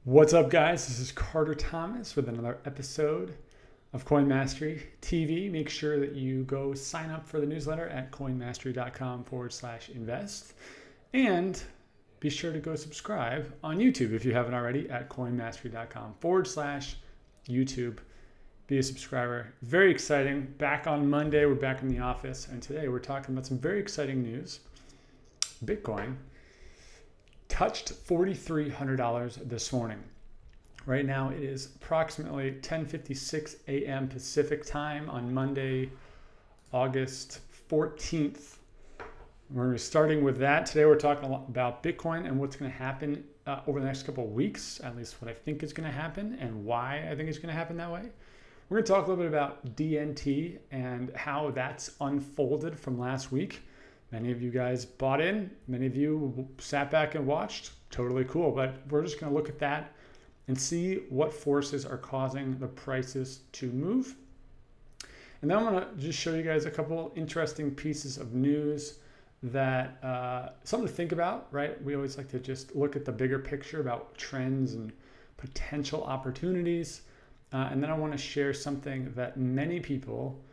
What's up, guys? This is Carter Thomas with another episode of Coin Mastery TV. Make sure that you go sign up for the newsletter at coinmastery.com/invest. And be sure to go subscribe on YouTube if you haven't already at coinmastery.com/YouTube. Be a subscriber. Very exciting. Back on Monday, we're back in the office. And today we're talking about some very exciting news. Bitcoin touched $4,300 this morning. Right now it is approximately 10:56 a.m. Pacific time on Monday, August 14th. We're starting with that. Today we're talking about Bitcoin and what's going to happen over the next couple of weeks, at least what I think is going to happen and why I think it's going to happen that way. We're going to talk a little bit about DNT and how that's unfolded from last week. Many of you guys bought in, many of you sat back and watched, totally cool. But we're just gonna look at that and see what forces are causing the prices to move. And then I'm gonna just show you guys a couple interesting pieces of news that, something to think about, right? We always like to just look at the bigger picture about trends and potential opportunities. And then I wanna share something that many people,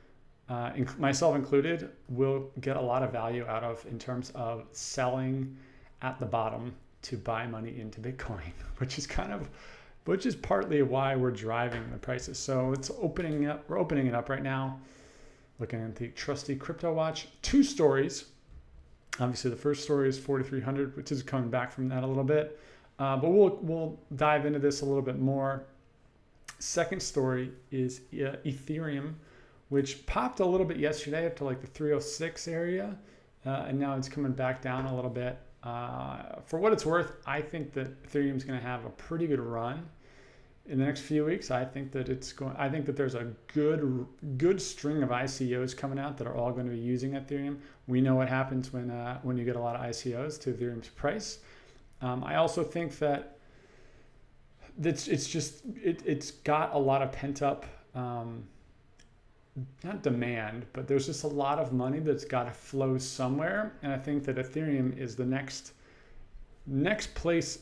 myself included, will get a lot of value out of in terms of selling at the bottom to buy money into Bitcoin, which is partly why we're driving the prices. So we're opening it up right now, looking at the trusty crypto watch. Two stories. Obviously the first story is 4,300, which is coming back from that a little bit, but we'll dive into this a little bit more. Second story is Ethereum, which popped a little bit yesterday up to like the 306 area, and now it's coming back down a little bit. For what it's worth, I think that Ethereum is going to have a pretty good run in the next few weeks. I think that there's a good string of ICOs coming out that are all going to be using Ethereum. We know what happens when you get a lot of ICOs to Ethereum's price. I also think that it's got a lot of pent up. Not demand, but there's just a lot of money that's got to flow somewhere. And I think that Ethereum is the next place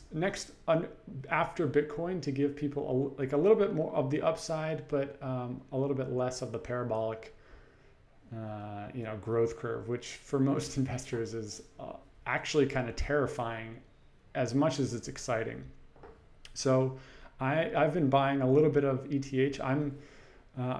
after Bitcoin to give people a little bit more of the upside, but a little bit less of the parabolic, growth curve, which for most investors is actually kind of terrifying as much as it's exciting. So I've been buying a little bit of ETH.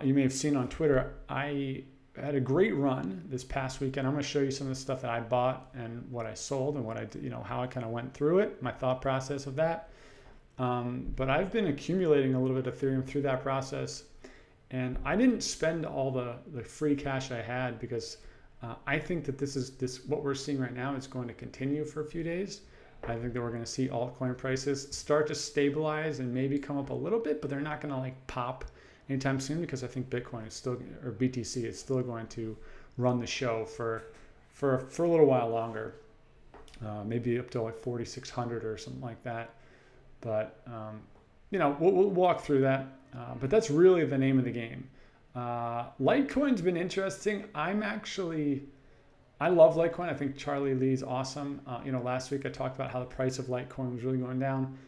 You may have seen on Twitter, I had a great run this past weekend. I'm going to show you some of the stuff that I bought and what I sold and what I did, how I kind of went through it, my thought process of that. But I've been accumulating a little bit of Ethereum through that process. And I didn't spend all the free cash I had because I think that what we're seeing right now is going to continue for a few days. I think that we're going to see altcoin prices start to stabilize and maybe come up a little bit, but they're not going to pop anytime soon, because I think Bitcoin is still, or BTC is still going to run the show for a little while longer, maybe up to like 4,600 or something like that. But we'll walk through that. But that's really the name of the game. Litecoin's been interesting. I love Litecoin. I think Charlie Lee's awesome. Last week I talked about how the price of Litecoin was really going down.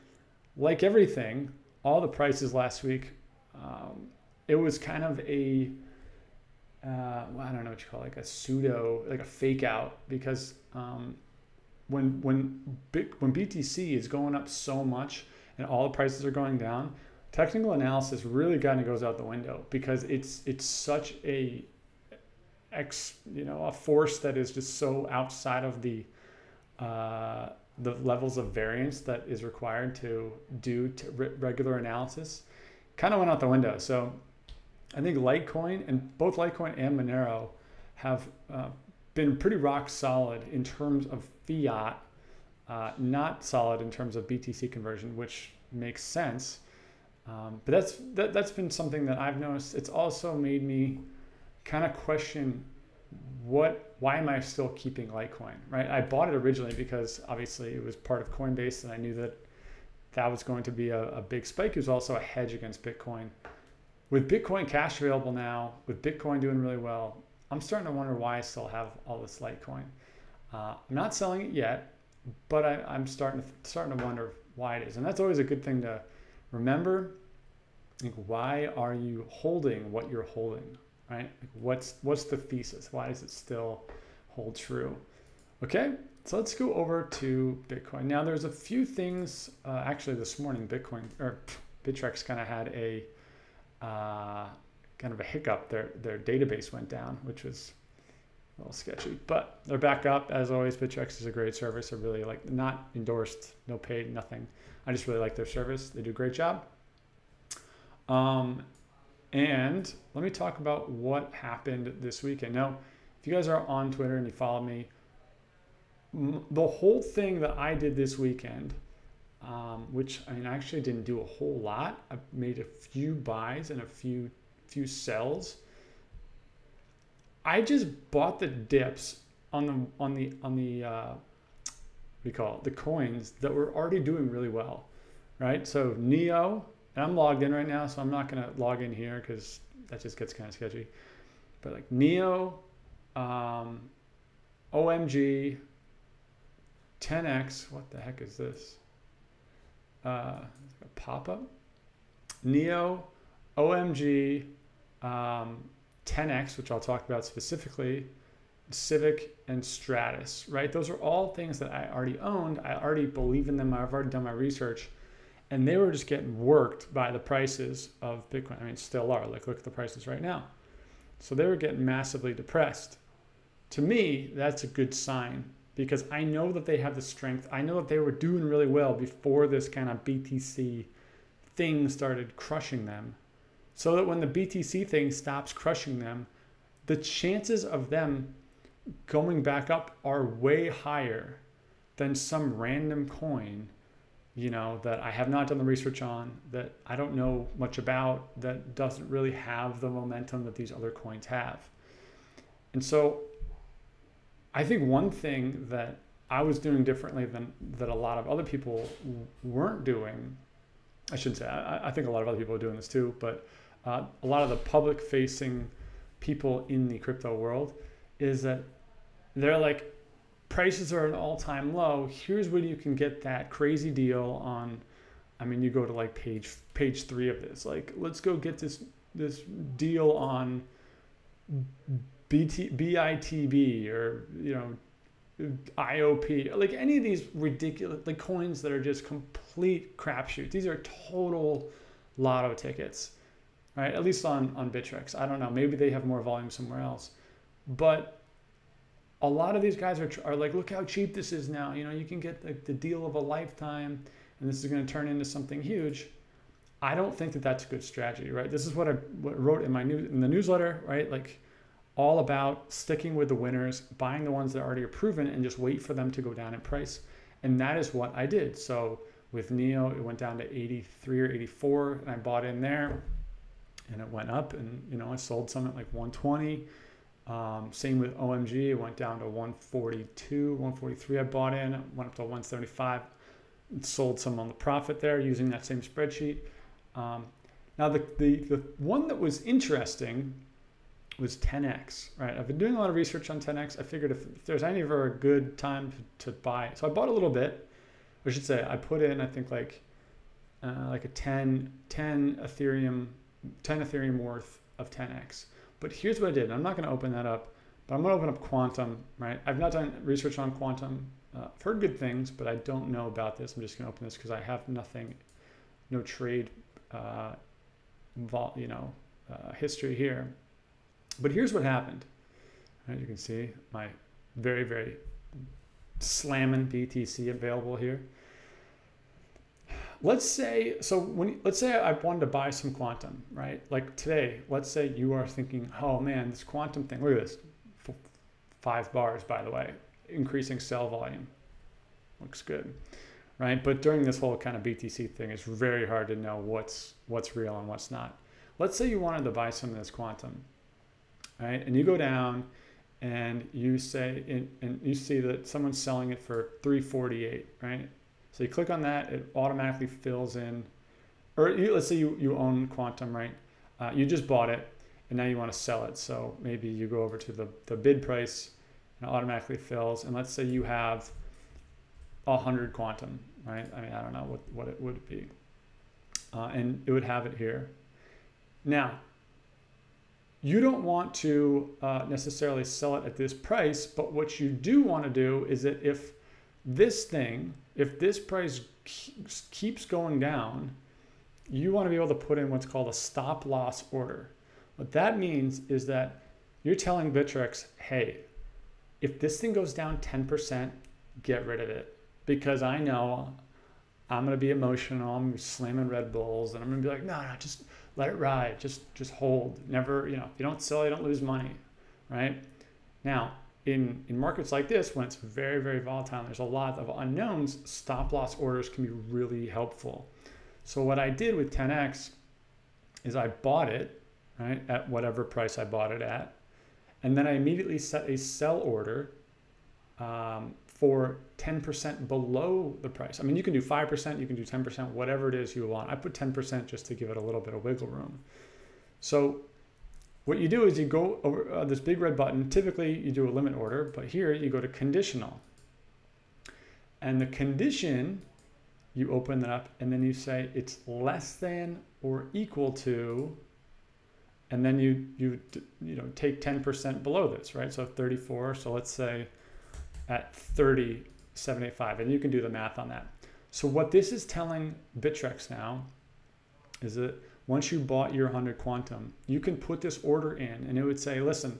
Like everything, all the prices last week. It was kind of I don't know what you call it, like a fake out, because when BTC is going up so much and all the prices are going down, technical analysis really kind of goes out the window, because it's such a force that is just so outside of the levels of variance that is required to do regular analysis. Kind of went out the window. So I think Litecoin, and both Litecoin and Monero, have been pretty rock solid in terms of fiat, not solid in terms of BTC conversion, which makes sense. But that's been something that I've noticed. It's also made me kind of question why am I still keeping Litecoin, right? I bought it originally because obviously it was part of Coinbase, and I knew that was going to be a big spike. It was also a hedge against Bitcoin. With Bitcoin Cash available now, with Bitcoin doing really well, I'm starting to wonder why I still have all this Litecoin. I'm not selling it yet. but I'm starting to wonder why it is. And that's always a good thing to remember. Like, why are you holding what you're holding, right? Like, what's the thesis? Why does it still hold true? Okay, so let's go over to Bitcoin. Now, there's a few things. Actually, this morning, Bittrex kind of had a kind of a hiccup. Their database went down, which was a little sketchy, but they're back up. As always, Bittrex is a great service. I really like, not endorsed, no paid, nothing. I just really like their service. They do a great job. And let me talk about what happened this weekend. Now, if you guys are on Twitter and you follow me, the whole thing that I did this weekend, which I mean, I actually didn't do a whole lot. I made a few buys and a few sells. I just bought the dips on the what do you call it, the coins that were already doing really well, right? So Neo, and I'm logged in right now, so I'm not gonna log in here because that just gets kind of sketchy. But like Neo, OMG, 10x, what the heck is this? A pop-up? Neo, OMG, 10x, which I'll talk about specifically, Civic, and Stratus, right? Those are all things that I already owned. I already believe in them. I've already done my research, and they were just getting worked by the prices of Bitcoin. I mean, still are. Like, look at the prices right now. So they were getting massively depressed. To me, that's a good sign, because I know that they have the strength. I know that they were doing really well before this kind of BTC thing started crushing them. So that when the BTC thing stops crushing them, the chances of them going back up are way higher than some random coin, you know, that I have not done the research on, that I don't know much about, that doesn't really have the momentum that these other coins have. And so I think one thing that I was doing differently than that a lot of other people weren't doing, I shouldn't say, I think a lot of other people are doing this too, but a lot of the public facing people in the crypto world is that they're like, prices are at an all-time low. Here's where you can get that crazy deal on, I mean, you go to like page 3 of this, like, let's go get this deal on BITB, or, you know, IOP, like any of these ridiculous, like, coins that are just complete crapshoot. These are total lotto tickets, right? At least on Bittrex. I don't know, maybe they have more volume somewhere else, but a lot of these guys are like, look how cheap this is now. You know, you can get the deal of a lifetime, and this is going to turn into something huge. I don't think that that's a good strategy, right? This is what I wrote in the newsletter, right? Like, all about sticking with the winners, buying the ones that already are proven, and just wait for them to go down in price. And that is what I did. So with Neo, it went down to 83 or 84, and I bought in there, and it went up, and, you know, I sold some at like 120. Same with OMG, it went down to 142, 143. I bought in, went up to 175, and sold some on the profit there using that same spreadsheet. Now the one that was interesting was 10x, right? I've been doing a lot of research on 10x. I figured if there's any ever a good time to buy, so I bought a little bit. I should say I put in, I think, like a 10 Ethereum worth of 10x. But here's what I did. I'm not going to open that up, but I'm going to open up Quantum, right? I've not done research on Quantum. I've heard good things, but I don't know about this. I'm just going to open this because I have nothing, no trade, history here. But here's what happened. As you can see, my very, very slamming BTC available here. Let's say I wanted to buy some Quantum, right? Like today, let's say you are thinking, oh man, this Quantum thing, look at this, 5 bars, by the way, increasing sell volume. Looks good, right? But during this whole kind of BTC thing, it's very hard to know what's real and what's not. Let's say you wanted to buy some of this Quantum, right? And you go down and you say, and you see that someone's selling it for 348, right? So you click on that, it automatically fills in, or let's say you own Quantum, right? You just bought it and now you want to sell it. So maybe you go over to the bid price and it automatically fills. And let's say you have 100 quantum, right? I mean, I don't know what it would be. And it would have it here. Now, you don't want to necessarily sell it at this price, but what you do want to do is that if this price keeps going down, you want to be able to put in what's called a stop loss order. What that means is that you're telling Bittrex, hey, if this thing goes down 10%, get rid of it. Because I know I'm going to be emotional, I'm slamming Red Bulls, and I'm going to be like, no, just let it ride, just hold. Never, if you don't sell, you don't lose money, right? Now, in markets like this, when it's very, very volatile and there's a lot of unknowns, stop loss orders can be really helpful. So what I did with 10X is I bought it, right, at whatever price I bought it at, and then I immediately set a sell order for 10% below the price. I mean, you can do 5%, you can do 10%, whatever it is you want. I put 10% just to give it a little bit of wiggle room. So what you do is you go over this big red button. Typically, you do a limit order, but here you go to conditional. And the condition, you open that up, and then you say it's less than or equal to, and then you take 10% below this, right? So 34, so let's say at 30.785, and you can do the math on that. So what this is telling Bittrex now is that once you bought your 100 quantum, you can put this order in, and it would say, listen,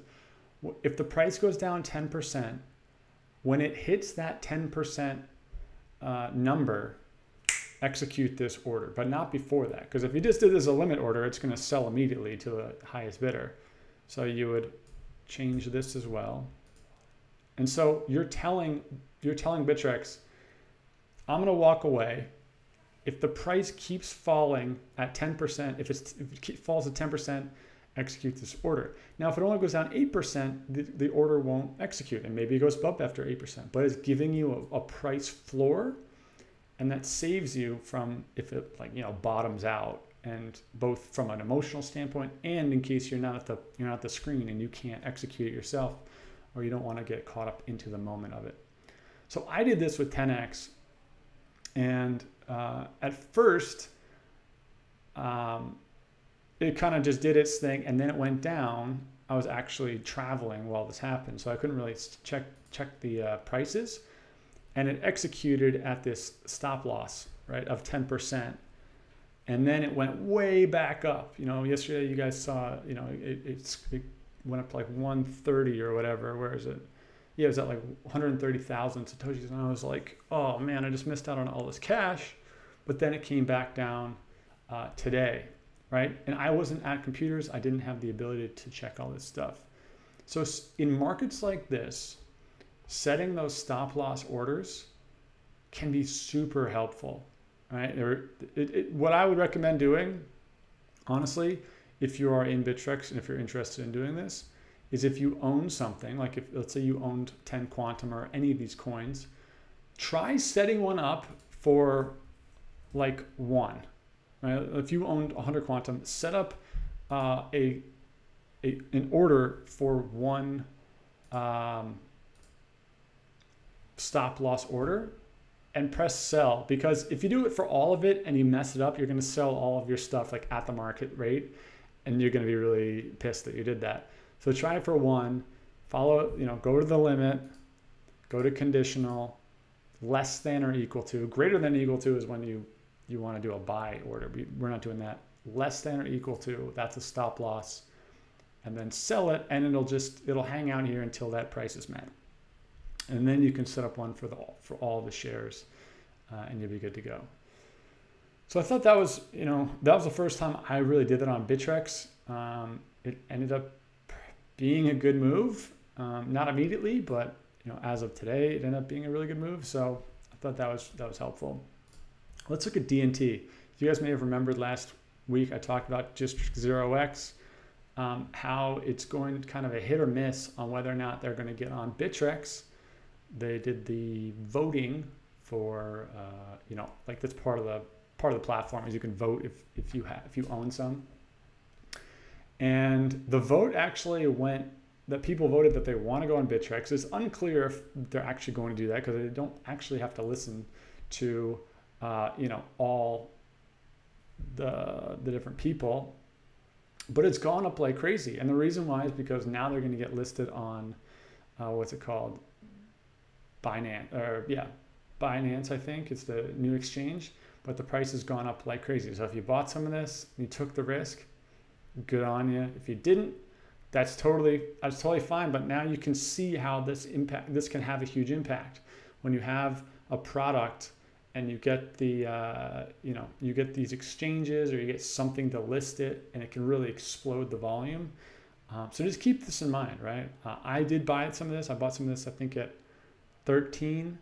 if the price goes down 10%, when it hits that 10% number, execute this order, but not before that. Because if you just did this as a limit order, it's going to sell immediately to the highest bidder. So you would change this as well. And so you're telling Bittrex, I'm going to walk away. If the price keeps falling at 10%, if it falls at 10%, execute this order. Now, if it only goes down 8%, the order won't execute, and maybe it goes up after 8%. But it's giving you a price floor, and that saves you from if it bottoms out, and both from an emotional standpoint and in case you're not at the screen and you can't execute it yourself, or you don't want to get caught up into the moment of it. So I did this with 10X, and at first it kind of just did its thing, and then it went down. I was actually traveling while this happened, so I couldn't really check the prices, and it executed at this stop loss, right, of 10%, and then it went way back up. Yesterday you guys saw, it went up to like 130 or whatever. Where is it? Yeah, it was at like 130,000 Satoshis. And I was like, oh man, I just missed out on all this cash. But then it came back down today, right? And I wasn't at computers. I didn't have the ability to check all this stuff. So in markets like this, setting those stop loss orders can be super helpful, right? What I would recommend doing, honestly, if you are in Bittrex and if you're interested in doing this, is if you own something, like if let's say you owned 10 quantum or any of these coins, try setting one up for like one, right? If you owned 100 quantum, set up an order for one stop loss order and press sell, because if you do it for all of it and you mess it up, you're going to sell all of your stuff like at the market rate, and you're going to be really pissed that you did that. So try it for one, follow, go to the limit, go to conditional, less than or equal to. Greater than or equal to is when you want to do a buy order. We're not doing that. Less than or equal to, that's a stop loss. And then sell it, and it'll hang out here until that price is met. And then you can set up one for all the shares, and you'll be good to go. So I thought that was the first time I really did that on Bittrex. It ended up being a good move, not immediately, but as of today, it ended up being a really good move. So I thought that was helpful. Let's look at DNT. You guys may have remembered last week I talked about just 0x, how it's going kind of a hit or miss on whether or not they're going to get on Bittrex. They did the voting for like that's part of the platform, is you can vote if you own some. And the vote actually went that people voted that they want to go on Bittrex. It's unclear if they're actually going to do that because they don't actually have to listen to all the different people. But it's gone up like crazy, and the reason why is because now they're going to get listed on what's it called? Binance, I think it's the new exchange, but the price has gone up like crazy. So if you bought some of this, you took the risk, good on you. If you didn't, that's totally fine. But now you can see how this can have a huge impact when you have a product and you get you get these exchanges or you get something to list it, and it can really explode the volume. So just keep this in mind, right? I did buy some of this. I bought some of this, I think, at 13.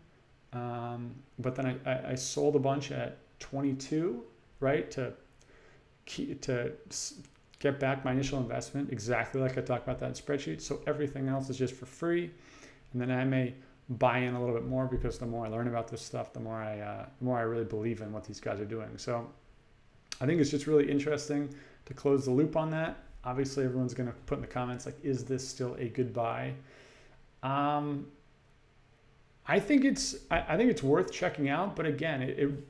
But then I sold a bunch at 22, right? To get back my initial investment, exactly like I talked about that in spreadsheet. So everything else is just for free. And then I may buy in a little bit more because the more I learn about this stuff, the more I really believe in what these guys are doing. So I think it's just really interesting to close the loop on that. Obviously, everyone's going to put in the comments, like, is this still a good buy? I think it's worth checking out, but again,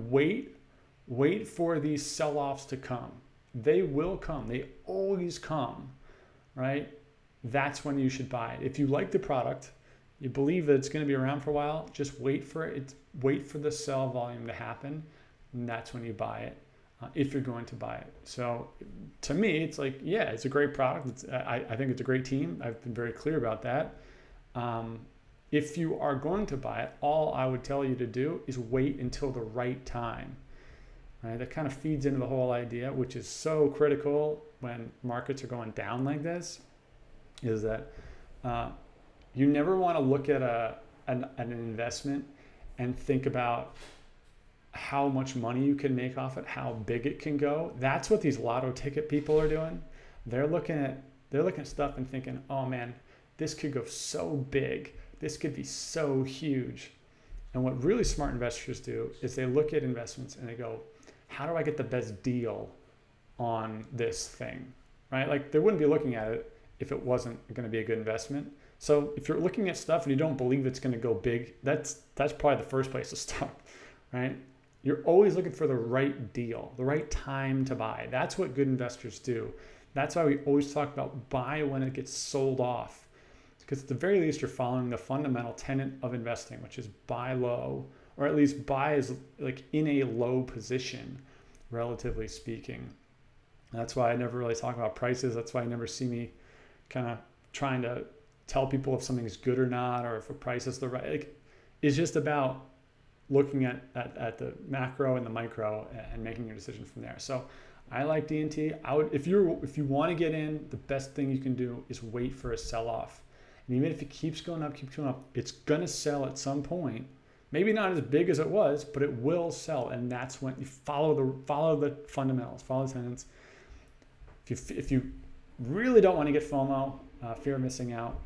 wait for these sell-offs to come. They will come. They always come, right? That's when you should buy it. If you like the product, you believe that it's going to be around for a while, just wait for it. Wait for the sell volume to happen, and that's when you buy it, if you're going to buy it. So to me, it's like, yeah, it's a great product. I think it's a great team. I've been very clear about that. If you are going to buy it, all I would tell you to do is wait until the right time. Right? That kind of feeds into the whole idea, which is so critical when markets are going down like this, is that you never want to look at an investment and think about how much money you can make off it, how big it can go. That's what these lotto ticket people are doing. They're looking at stuff and thinking, oh man, this could go so big. This could be so huge. And what really smart investors do is they look at investments and they go, how do I get the best deal on this thing, right? Like, they wouldn't be looking at it if it wasn't going to be a good investment. So if you're looking at stuff and you don't believe it's going to go big, that's probably the first place to start, right? You're always looking for the right deal, the right time to buy. That's what good investors do. That's why we always talk about buy when it gets sold off. Because at the very least, you're following the fundamental tenet of investing, which is buy low, or at least buy as like in a low position, relatively speaking. That's why I never really talk about prices. That's why I never see me kind of trying to tell people if something's good or not, or if a price is the right. Like, it's just about looking at the macro and the micro and making your decision from there. So I like DNT. If you want to get in, the best thing you can do is wait for a sell-off. And even if it keeps going up, it's going to sell at some point. Maybe not as big as it was, but it will sell. And that's when you follow the fundamentals, follow the tenets. If you really don't want to get FOMO, fear of missing out,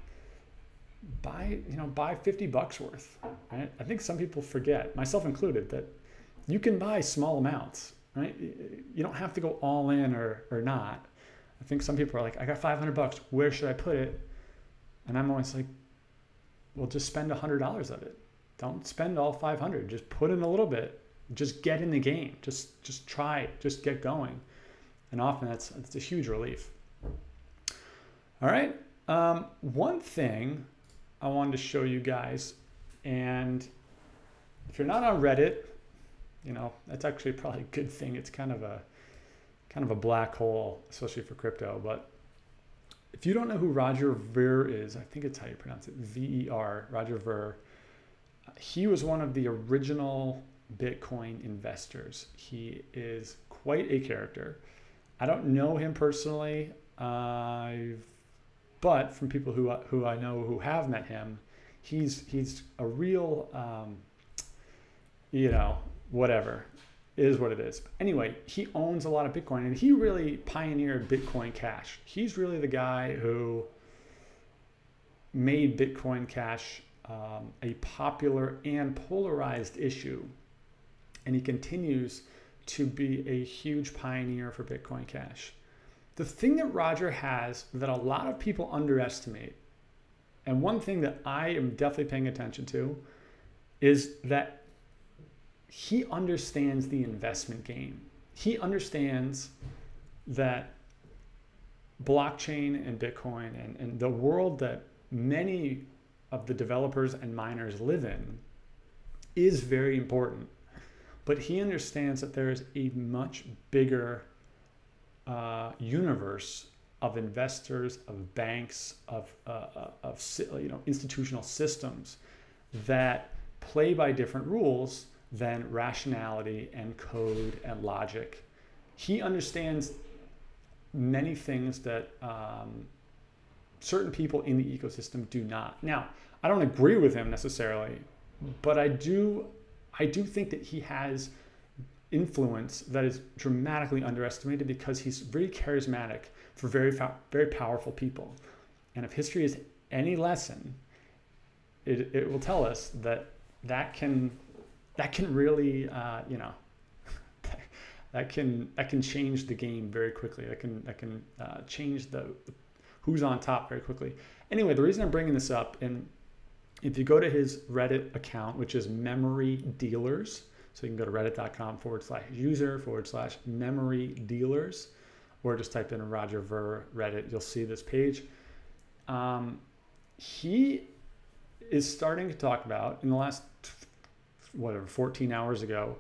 buy $50 worth. Right? I think some people forget, myself included, that you can buy small amounts. Right? You don't have to go all in or not. I think some people are like, I got $500. Where should I put it? And I'm always like, well, just spend $100 of it. Don't spend all 500. Just put in a little bit. Just get in the game. Just try it. Just get going. And often it's a huge relief. All right. One thing I wanted to show you guys, and if you're not on Reddit, that's actually probably a good thing. It's kind of a black hole, especially for crypto. But if you don't know who Roger Ver is, I think it's how you pronounce it, Ver, Roger Ver. He was one of the original Bitcoin investors. He is quite a character. I don't know him personally, but from people who I know who have met him, he's a real, whatever. It is what it is. Anyway, he owns a lot of Bitcoin, and he really pioneered Bitcoin Cash. He's really the guy who made Bitcoin Cash a popular and polarized issue. And he continues to be a huge pioneer for Bitcoin Cash. the thing that Roger has that a lot of people underestimate, and one thing that I am definitely paying attention to, is that he understands the investment game. He understands that blockchain and Bitcoin and the world that many of the developers and miners live in is very important. But he understands that there is a much bigger universe of investors, of banks, of institutional systems that play by different rules than rationality and code and logic. He understands many things that certain people in the ecosystem do not. Now, I don't agree with him necessarily, but I do think that he has influence that is dramatically underestimated because he's very charismatic for very powerful people. And if history is any lesson, it will tell us that can really that can change the game very quickly. That can change the who's on top very quickly. Anyway, the reason I'm bringing this up, and if you go to his Reddit account, which is Memory Dealers, so you can go to reddit.com/user/memory dealers, or just type in Roger Ver Reddit, you'll see this page. He is starting to talk about, in the last 14 hours ago,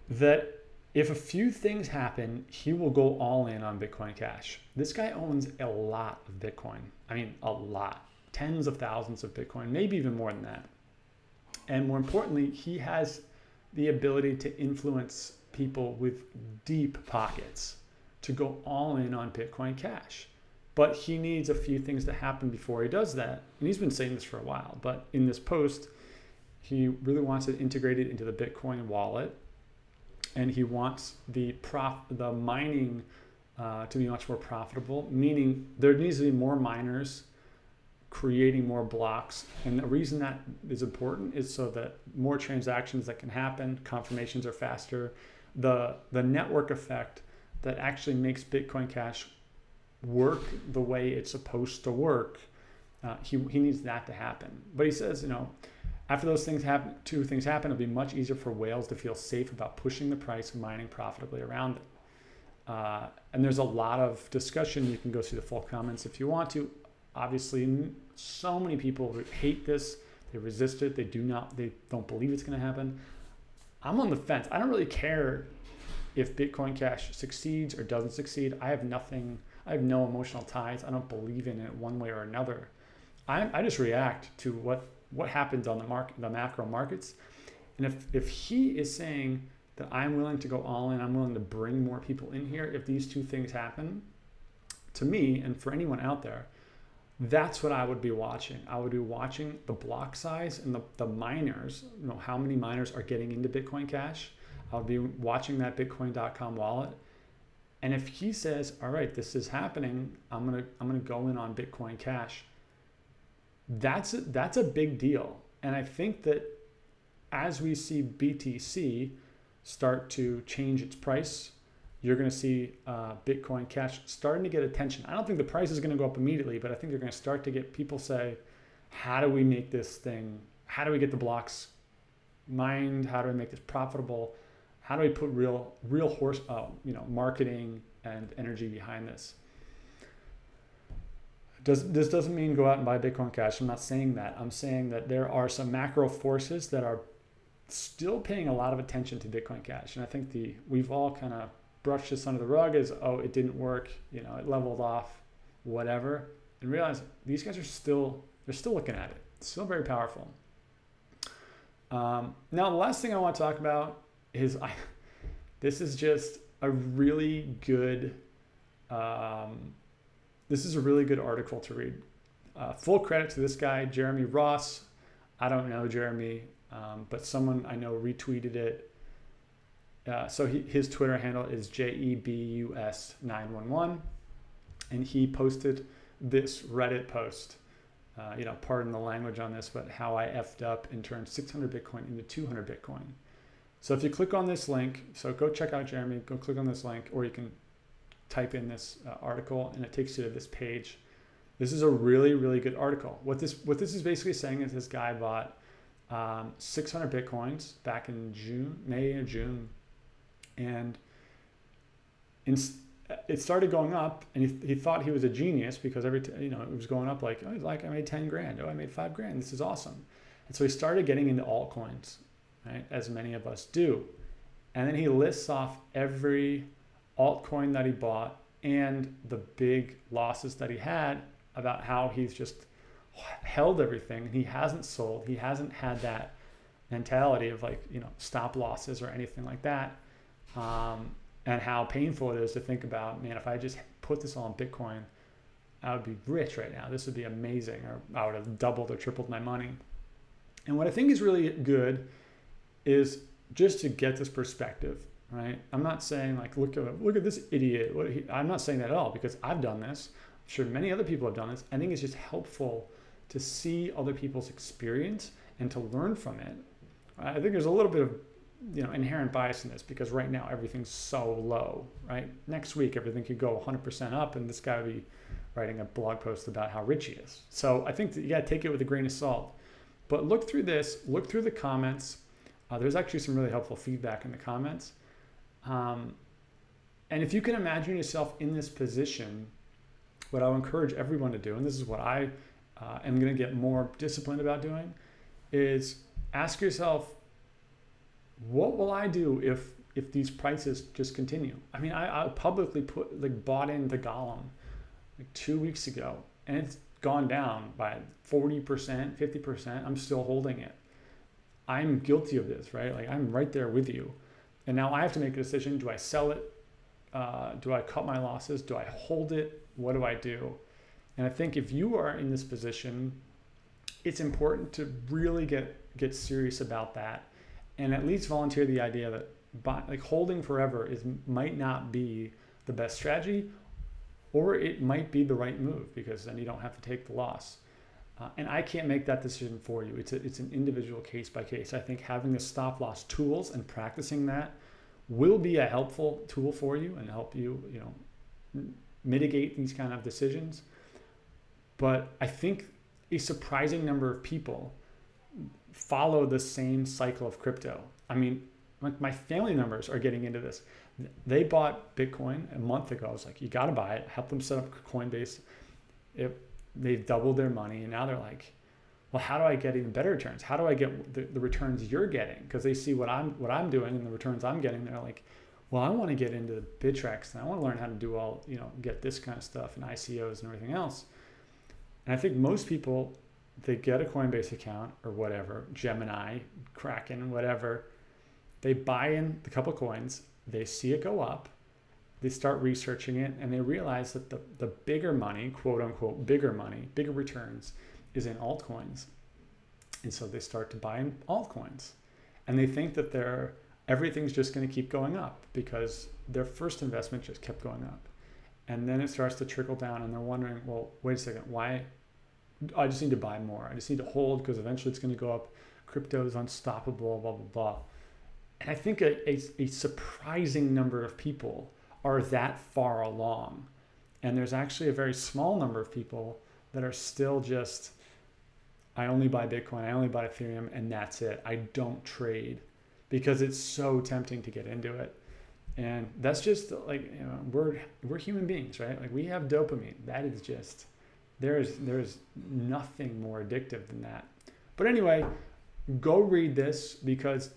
that if a few things happen, he will go all in on Bitcoin Cash. This guy owns a lot of Bitcoin. I mean, a lot. Tens of thousands of Bitcoin, maybe even more than that. And more importantly, he has the ability to influence people with deep pockets to go all in on Bitcoin Cash. But he needs a few things to happen before he does that. And he's been saying this for a while, but in this post, he really wants it integrated into the Bitcoin wallet. And he wants the mining to be much more profitable, meaning there needs to be more miners creating more blocks. And the reason that is important is so that more transactions that can happen, confirmations are faster. The network effect that actually makes Bitcoin Cash work the way it's supposed to work, he needs that to happen. But he says, after those things happen, two things happen, it'll be much easier for whales to feel safe about pushing the price of mining profitably around it. And there's a lot of discussion. You can go see the full comments if you want to. Obviously, so many people hate this. They resist it. They don't believe it's going to happen. I'm on the fence. I don't really care if Bitcoin Cash succeeds or doesn't succeed. I have no emotional ties. I don't believe in it one way or another. I just react to what happens on the macro markets. And if he is saying that I'm willing to go all in, I'm willing to bring more people in here, if these two things happen, to me and for anyone out there, that's what I would be watching. I would be watching the block size and the miners, how many miners are getting into Bitcoin Cash. I would be watching that Bitcoin.com wallet. And if he says, all right, this is happening, I'm gonna go in on Bitcoin Cash, that's a big deal. And I think that as we see BTC start to change its price, you're going to see Bitcoin Cash starting to get attention. I don't think the price is going to go up immediately, but I think they're going to start to get people say, how do we make this thing? How do we get the blocks mined? How do we make this profitable? How do we put real marketing and energy behind this? This doesn't mean go out and buy Bitcoin Cash. I'm not saying that. I'm saying that there are some macro forces that are still paying a lot of attention to Bitcoin Cash. And I think we've all kind of brushed this under the rug as, oh, it didn't work, it leveled off, whatever, and realize these guys are still looking at it. It's still very powerful. Now, the last thing I want to talk about is this is just a really good article to read. Full credit to this guy, Jeremy Ross. I don't know Jeremy, but someone I know retweeted it. So his Twitter handle is JEBUS911, and he posted this Reddit post. Pardon the language on this, but how I effed up and turned 600 Bitcoin into 200 Bitcoin. So if you click on this link, so go check out Jeremy, go click on this link, or you can type in this article and it takes you to this page. This is a really, really good article. What this is basically saying is this guy bought 600 Bitcoins back in May or June. And it started going up, and he thought he was a genius because it was going up like, oh, I made 10 grand. Oh, I made 5 grand. This is awesome. And so he started getting into altcoins, right? As many of us do. And then he lists off every altcoin that he bought and the big losses that he had, about how he's just held everything and he hasn't sold. He hasn't had that mentality of like, stop losses or anything like that. And how painful it is to think about, man, if I just put this all in Bitcoin, I would be rich right now. This would be amazing. Or I would have doubled or tripled my money. And what I think is really good is just to get this perspective, right? I'm not saying like, look at this idiot. I'm not saying that at all, because I've done this. I'm sure many other people have done this. I think it's just helpful to see other people's experience and to learn from it. I think there's a little bit of inherent bias in this, because right now everything's so low, right? Next week, everything could go 100% up and this guy would be writing a blog post about how rich he is. So I think that you got to take it with a grain of salt. But look through this, look through the comments. There's actually some really helpful feedback in the comments. And if you can imagine yourself in this position, what I'll encourage everyone to do, and this is what I am going to get more disciplined about doing, is ask yourself, what will I do if these prices just continue? I mean, I publicly bought into Gollum like 2 weeks ago, and it's gone down by 40%, 50%. I'm still holding it. I'm guilty of this, right? Like, I'm right there with you. And now I have to make a decision. Do I sell it? Do I cut my losses? Do I hold it? What do I do? And I think if you are in this position, it's important to really get serious about that, and at least volunteer the idea that holding forever might not be the best strategy, or it might be the right move, because then you don't have to take the loss. And I can't make that decision for you. It's an individual case by case. I think having the stop loss tools and practicing that will be a helpful tool for you and help you, mitigate these kind of decisions. But I think a surprising number of people follow the same cycle of crypto. I mean, my family members are getting into this. They bought Bitcoin a month ago. I was like, you got to buy it. Help them set up Coinbase. They've doubled their money, and now they're like, well, how do I get even better returns? How do I get the returns you're getting? Because they see what I'm doing and the returns I'm getting. They're like, well, I want to get into Bittrex, and I want to learn how to do all, get this kind of stuff and ICOs and everything else. And I think most people, they get a Coinbase account or whatever, Gemini, Kraken, whatever. They buy in the couple coins, they see it go up, they start researching it, and they realize that the bigger money, quote unquote, bigger money, bigger returns is in altcoins. And so they start to buy in altcoins. And they think that everything's just going to keep going up because their first investment just kept going up. And then it starts to trickle down, and they're wondering, well, wait a second, why? I just need to buy more. I just need to hold because eventually it's going to go up. Crypto is unstoppable, blah, blah, blah. And I think a surprising number of people are that far along. And there's actually a very small number of people that are still just, I only buy Bitcoin, I only buy Ethereum, and that's it. I don't trade, because it's so tempting to get into it. And that's just like, we're human beings, right? Like, we have dopamine. That is just, there's nothing more addictive than that. But anyway, go read this, because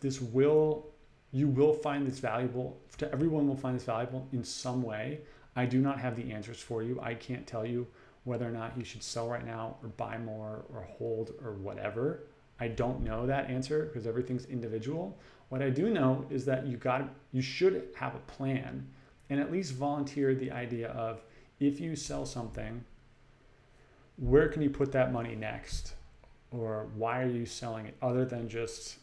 you will find this valuable. Everyone will find this valuable in some way. I do not have the answers for you. I can't tell you whether or not you should sell right now or buy more or hold or whatever. I don't know that answer, because everything's individual. What I do know is that you should have a plan, and at least volunteer the idea of, if you sell something, where can you put that money next? Or why are you selling it, other than just,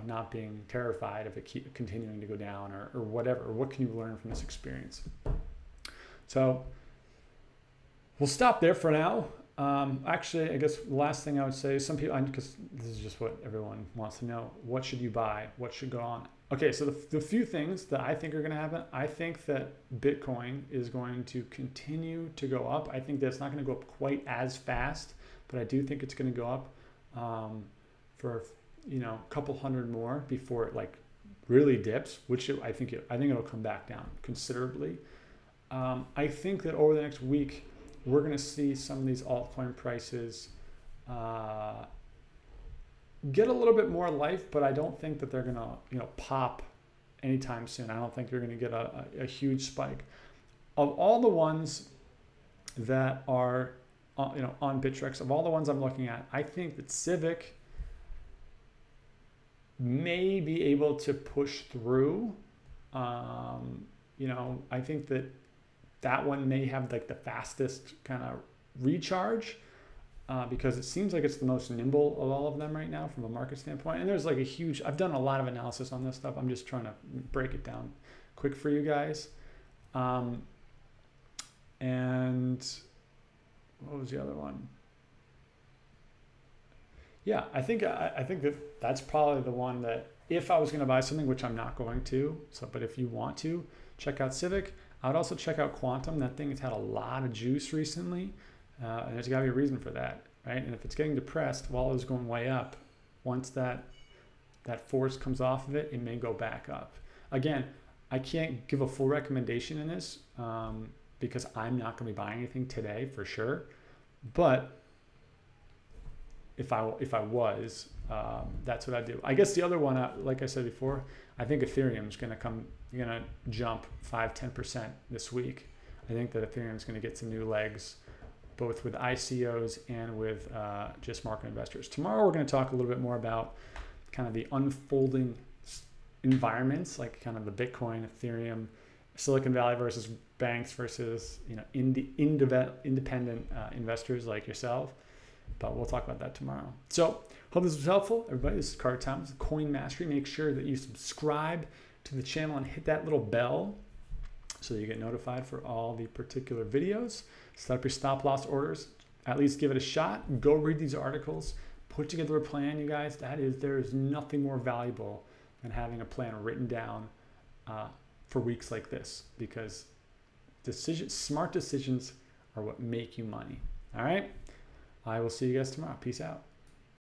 not being terrified of it continuing to go down, or whatever? Or what can you learn from this experience? So we'll stop there for now. Actually, I guess the last thing I would say, some people, because this is just what everyone wants to know, what should you buy? What should go on? Okay, so the few things that I think are going to happen, I think that Bitcoin is going to continue to go up. I think that it's not going to go up quite as fast, but I do think it's going to go up for a couple hundred more before it like really dips, which I think it'll come back down considerably. I think that over the next week, we're going to see some of these altcoin prices get a little bit more life, but I don't think that they're going to pop anytime soon. I don't think you're going to get a huge spike. Of all the ones that are on Bittrex, of all the ones I'm looking at, I think that Civic may be able to push through. I think that one may have like the fastest kind of recharge because it seems like it's the most nimble of all of them right now from a market standpoint. And there's like I've done a lot of analysis on this stuff. I'm just trying to break it down quick for you guys. And what was the other one? Yeah, I think that's probably the one that if I was going to buy something, which I'm not going to, but if you want to, check out Civic. I would also check out Quantum. That thing has had a lot of juice recently, and there's got to be a reason for that, right? And if it's getting depressed while it was going way up, once that force comes off of it, it may go back up. Again, I can't give a full recommendation in this because I'm not going to be buying anything today for sure. But if I was, that's what I do. I guess the other one, like I said before, I think Ethereum is going to jump 5-10% this week. I think that Ethereum is going to get some new legs, both with ICOs and with just market investors. Tomorrow we're going to talk a little bit more about kind of the unfolding environments, like kind of the Bitcoin, Ethereum, Silicon Valley versus banks versus independent investors like yourself. But we'll talk about that tomorrow. So hope this was helpful. Everybody, this is Card Time. This is Coin Mastery. Make sure that you subscribe to the channel and hit that little bell so that you get notified for all the particular videos. Set up your stop loss orders. At least give it a shot. Go read these articles. Put together a plan, you guys. There is nothing more valuable than having a plan written down for weeks like this, because smart decisions are what make you money. All right? I will see you guys tomorrow. Peace out.